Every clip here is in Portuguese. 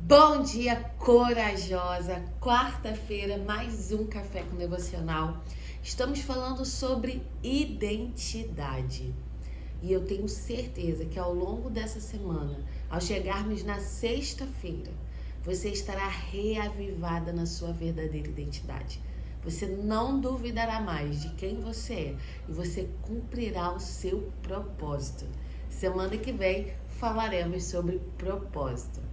Bom dia, corajosa! Quarta-feira, mais um Café com Devocional. Estamos falando sobre identidade. E eu tenho certeza que ao longo dessa semana, ao chegarmos na sexta-feira, você estará reavivada na sua verdadeira identidade. Você não duvidará mais de quem você é e você cumprirá o seu propósito. Semana que vem falaremos sobre propósito.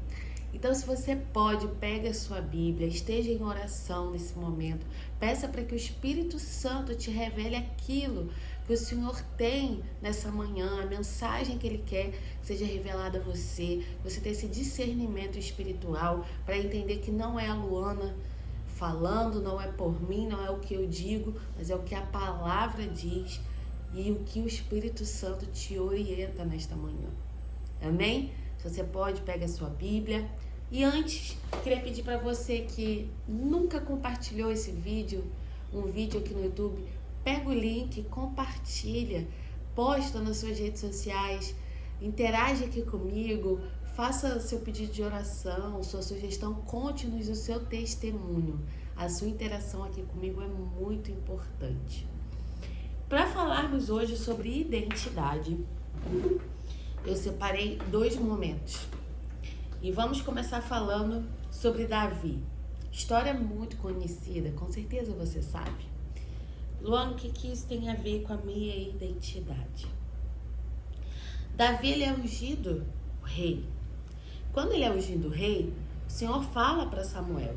Então, se você pode, pegue a sua Bíblia, esteja em oração nesse momento, peça para que o Espírito Santo te revele aquilo que o Senhor tem nessa manhã, a mensagem que Ele quer seja revelada a você, você ter esse discernimento espiritual para entender que não é a Luana falando, não é por mim, não é o que eu digo, mas é o que a palavra diz e o que o Espírito Santo te orienta nesta manhã. Amém? Se você pode, pega a sua Bíblia. E antes, queria pedir para você que nunca compartilhou esse vídeo, um vídeo aqui no YouTube, pega o link, compartilha, posta nas suas redes sociais, interage aqui comigo, faça seu pedido de oração, sua sugestão, conte-nos o seu testemunho. A sua interação aqui comigo é muito importante. Para falarmos hoje sobre identidade, eu separei dois momentos. E vamos começar falando sobre Davi. História muito conhecida, com certeza você sabe. Luana, o que isso tem a ver com a minha identidade? Davi, ele é ungido rei. Quando ele é ungido rei, o Senhor fala para Samuel.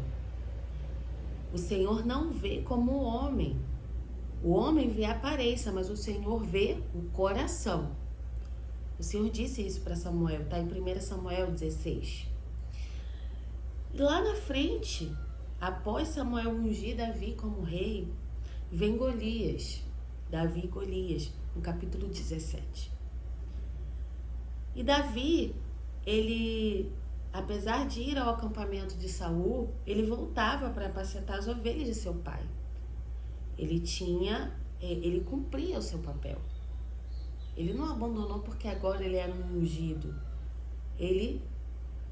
O Senhor não vê como o homem. O homem vê a aparência, mas o Senhor vê o coração. O Senhor disse isso para Samuel, está em 1 Samuel 16. E lá na frente, após Samuel ungir Davi como rei, vem Golias, Davi e Golias, no capítulo 17. E Davi, ele, apesar de ir ao acampamento de Saul, ele voltava para apacentar as ovelhas de seu pai. Ele cumpria o seu papel. Ele não abandonou porque agora ele era um ungido. Ele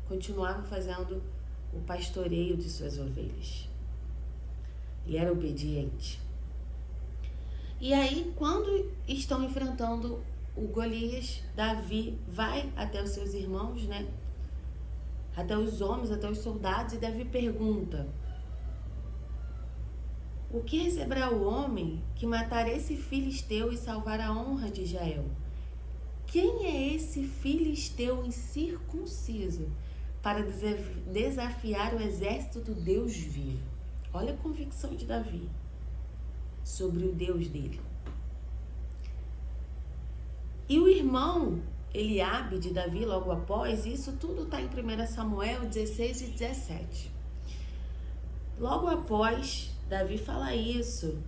continuava fazendo o pastoreio de suas ovelhas. Ele era obediente. E aí, quando estão enfrentando o Golias, Davi vai até os seus irmãos, né? Até os homens, até os soldados, e Davi pergunta: o que receberá o homem que matar esse filisteu e salvar a honra de Israel? Quem é esse filisteu incircunciso para desafiar o exército do Deus vivo? Olha a convicção de Davi sobre o Deus dele. E o irmão Eliabe de Davi, logo após, isso tudo está em 1 Samuel 16 e 17. Logo após, Davi fala isso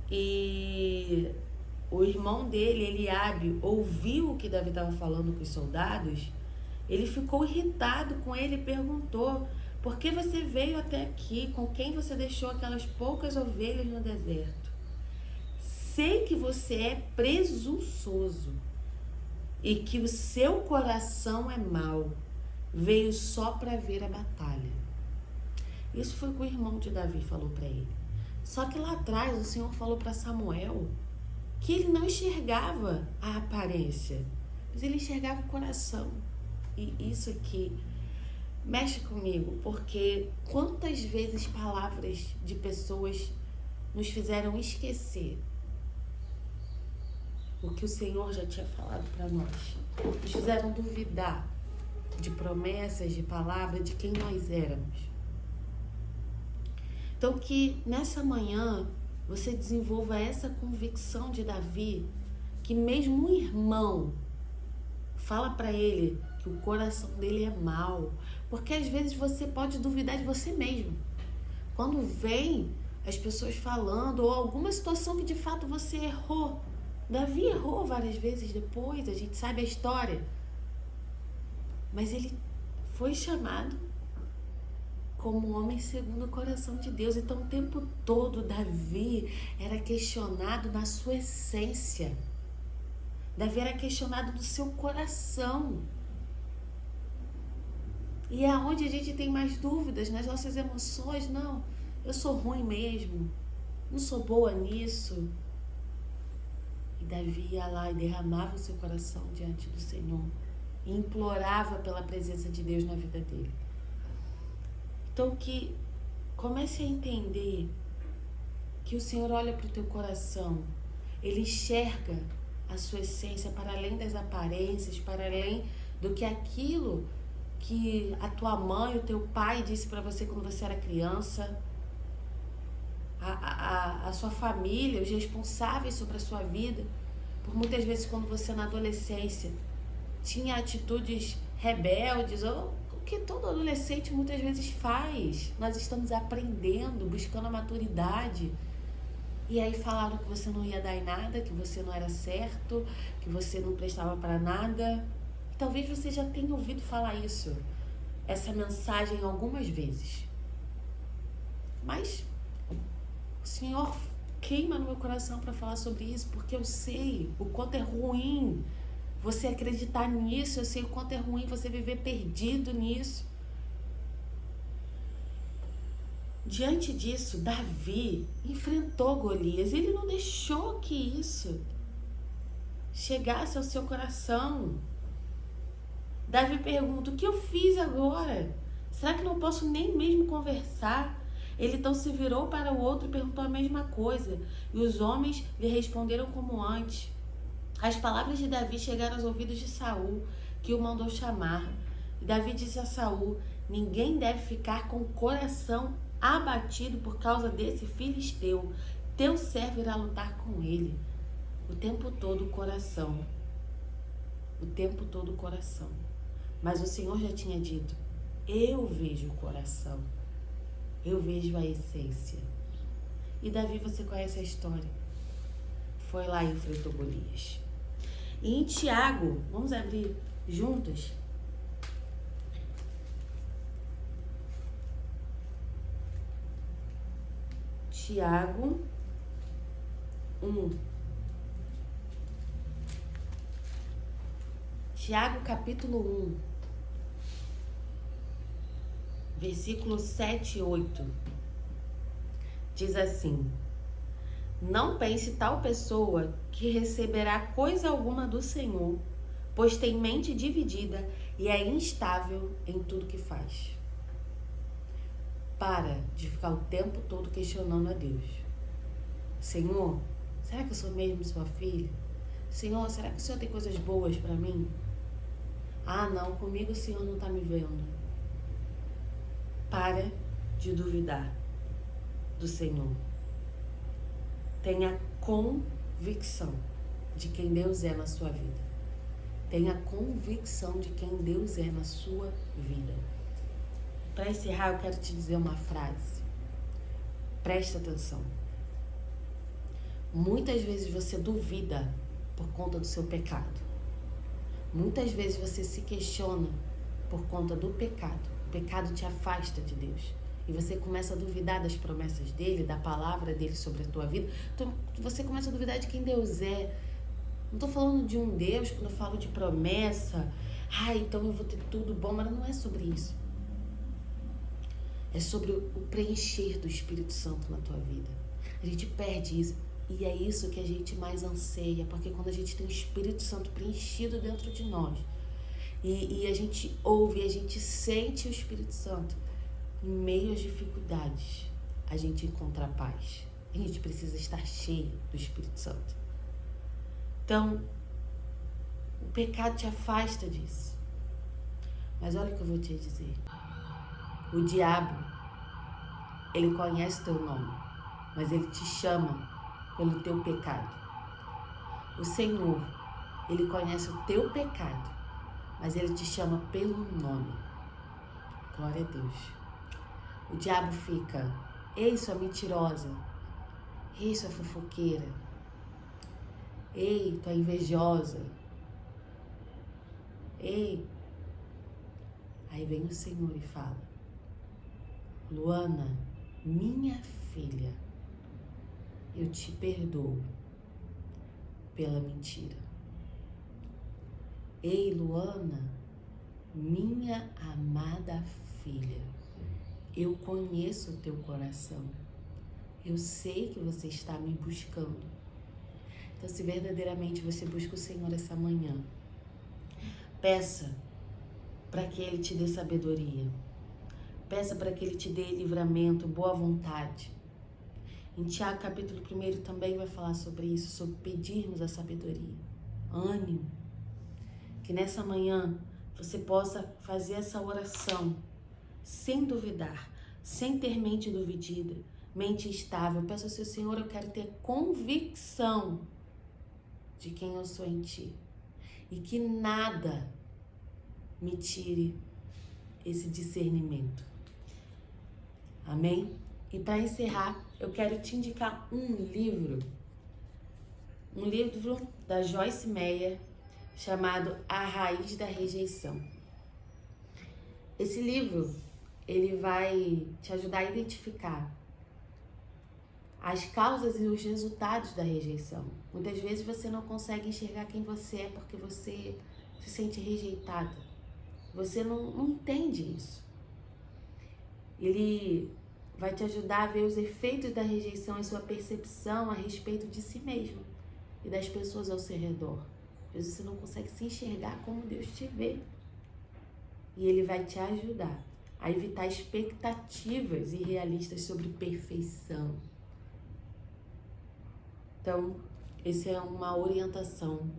e o irmão dele, Eliabe, ouviu o que Davi estava falando com os soldados. Ele ficou irritado com ele e perguntou: por que você veio até aqui? Com quem você deixou aquelas poucas ovelhas no deserto? Sei que você é presunçoso e que o seu coração é mau. Veio só para ver a batalha. Isso foi o que o irmão de Davi falou para ele. Só que lá atrás o Senhor falou para Samuel que ele não enxergava a aparência, mas ele enxergava o coração. E isso aqui mexe comigo, porque quantas vezes palavras de pessoas nos fizeram esquecer o que o Senhor já tinha falado para nós. Nos fizeram duvidar de promessas, de palavras, de quem nós éramos. Então que nessa manhã você desenvolva essa convicção de Davi, que mesmo um irmão fala para ele que o coração dele é mau, porque às vezes você pode duvidar de você mesmo. Quando vem as pessoas falando, ou alguma situação que de fato você errou. Davi errou várias vezes depois, a gente sabe a história. Mas ele foi chamado como homem segundo o coração de Deus. Então o tempo todo Davi era questionado na sua essência. Davi era questionado no seu coração. E é onde a gente tem mais dúvidas, nas nossas emoções. Não, eu sou ruim mesmo, não sou boa nisso. E Davi ia lá e derramava o seu coração diante do Senhor e implorava pela presença de Deus na vida dele. Então que comece a entender que o Senhor olha para o teu coração, Ele enxerga a sua essência para além das aparências, para além do que aquilo que a tua mãe, o teu pai disse para você quando você era criança, a sua família, os responsáveis sobre a sua vida. Por muitas vezes quando você na adolescência tinha atitudes rebeldes, ou o que todo adolescente muitas vezes faz. Nós estamos aprendendo, buscando a maturidade. E aí falaram que você não ia dar em nada, que você não era certo, que você não prestava para nada. Talvez você já tenha ouvido falar isso, essa mensagem algumas vezes. Mas o Senhor queima no meu coração para falar sobre isso, porque eu sei o quanto é ruim você acreditar nisso, eu sei o quanto é ruim você viver perdido nisso. Diante disso, Davi enfrentou Golias. Ele não deixou que isso chegasse ao seu coração. Davi pergunta: o que eu fiz agora? Será que não posso nem mesmo conversar? Ele então se virou para o outro e perguntou a mesma coisa. E os homens lhe responderam como antes. As palavras de Davi chegaram aos ouvidos de Saul, que o mandou chamar. E Davi disse a Saul: ninguém deve ficar com o coração abatido por causa desse filisteu. Teu servo irá lutar com ele. O tempo todo o coração. O tempo todo o coração. Mas o Senhor já tinha dito: eu vejo o coração. Eu vejo a essência. E Davi, você conhece a história. Foi lá e enfrentou Golias. E em Tiago, vamos abrir juntos? Tiago 1. Tiago capítulo 1, versículos 7 e 8. Diz assim: não pense tal pessoa que receberá coisa alguma do Senhor, pois tem mente dividida e é instável em tudo que faz. Para de ficar o tempo todo questionando a Deus. Senhor, será que eu sou mesmo sua filha? Senhor, será que o Senhor tem coisas boas para mim? Ah, não, comigo o Senhor não está me vendo. Para de duvidar do Senhor. Tenha convicção de quem Deus é na sua vida. Tenha convicção de quem Deus é na sua vida. Para encerrar, eu quero te dizer uma frase. Presta atenção. Muitas vezes você duvida por conta do seu pecado. Muitas vezes você se questiona por conta do pecado. O pecado te afasta de Deus. E você começa a duvidar das promessas dele, da palavra dele sobre a tua vida. Então, você começa a duvidar de quem Deus é. Não estou falando de um Deus, quando eu falo de promessa. Então eu vou ter tudo bom. Mas não é sobre isso. É sobre o preencher do Espírito Santo na tua vida. A gente perde isso. E é isso que a gente mais anseia. Porque quando a gente tem o Espírito Santo preenchido dentro de nós, e a gente ouve, a gente sente o Espírito Santo, em meio às dificuldades, a gente encontra a paz. A gente precisa estar cheio do Espírito Santo. Então, o pecado te afasta disso. Mas olha o que eu vou te dizer. O diabo, ele conhece teu nome, mas ele te chama pelo teu pecado. O Senhor, ele conhece o teu pecado, mas ele te chama pelo nome. Glória a Deus. O diabo fica: ei, sua mentirosa. Ei, sua fofoqueira. Ei, tua invejosa. Ei. Aí vem o Senhor e fala: Luana, minha filha, eu te perdoo pela mentira. Ei, Luana, Minha amada filha, eu conheço o teu coração. Eu sei que você está me buscando. Então, se verdadeiramente você busca o Senhor essa manhã, peça para que Ele te dê sabedoria. Peça para que Ele te dê livramento, boa vontade. Em Tiago capítulo 1 também vai falar sobre isso, sobre pedirmos a sabedoria. Ânimo. Que nessa manhã você possa fazer essa oração sem duvidar, sem ter mente dividida, mente estável. Peço ao seu Senhor, eu quero ter convicção de quem eu sou em Ti. E que nada me tire esse discernimento. Amém? E para encerrar, eu quero te indicar um livro da Joyce Meyer, chamado A Raiz da Rejeição. Esse livro, ele vai te ajudar a identificar as causas e os resultados da rejeição. Muitas vezes você não consegue enxergar quem você é porque você se sente rejeitada. Você não entende isso. Ele vai te ajudar a ver os efeitos da rejeição em sua percepção a respeito de si mesmo e das pessoas ao seu redor. Às vezes você não consegue se enxergar como Deus te vê. E Ele vai te ajudar a evitar expectativas irrealistas sobre perfeição. Então, essa é uma orientação.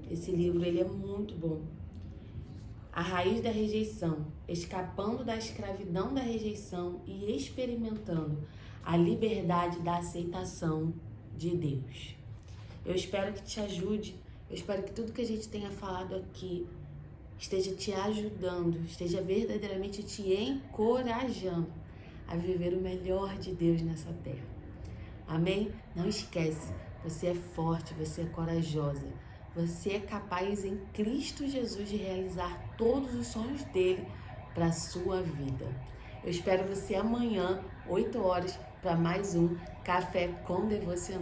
Esse livro, ele é muito bom. A Raiz da Rejeição, escapando da escravidão da rejeição e experimentando a liberdade da aceitação de Deus. Eu espero que te ajude, eu espero que tudo que a gente tenha falado aqui esteja te ajudando, esteja verdadeiramente te encorajando a viver o melhor de Deus nessa terra. Amém? Não esquece, você é forte, você é corajosa. Você é capaz em Cristo Jesus de realizar todos os sonhos dele para a sua vida. Eu espero você amanhã, 8 horas, para mais um Café com Devocional.